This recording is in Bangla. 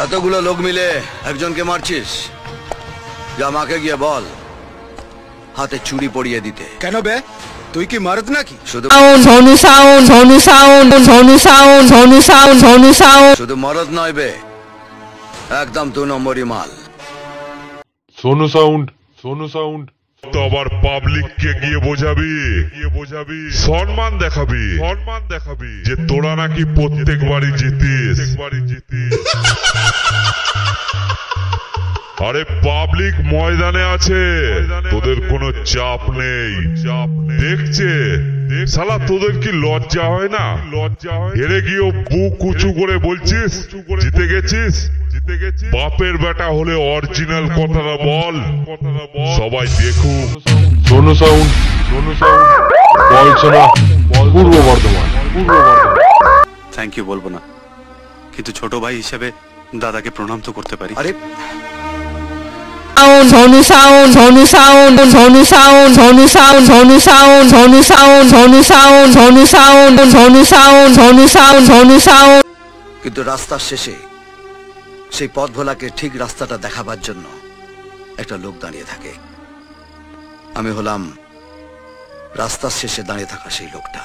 এতগুলো লোক মিলে একজনকে মারছিস, যা মাকে গিয়ে বল হাতে চুরি পরিয়ে দিতে। কেন বে, তুই কি মারদ নাকি? শুধু মরদ নয় বে, একদম 2 নম্বরই মাল। সোনু সাউন্ড তো আবার পাবলিককে গিয়ে বোঝাবি, সম্মান দেখাবি যে তোরা নাকি প্রত্যেকবারই জিতিস। আরে পাবলিক ময়দানে আছে, তোদের কোনো চাপ নেই। দেখছে শালা, তোদের কি লজ্জা হয় না? হেরে গিয়েও বুক উঁচু করে বলছিস জিতে গেছিস। বাপের বেটা হলে অরিজিনাল কথাটা বল, সবাই দেখুক। Sonu sound বলছনা, Purba Bardhaman. Thank you বলবো না, কিন্তু ছোট ভাই হিসেবে দাদাকে প্রণাম তো করতে পারি। আরে কিন্তু রাস্তার শেষে সেই পথ ভোলাকে ঠিক রাস্তাটা দেখাবার জন্য একটা লোক দাঁড়িয়ে থাকে। আমি হলাম রাস্তার শেষে দাঁড়িয়ে থাকা সেই লোকটা।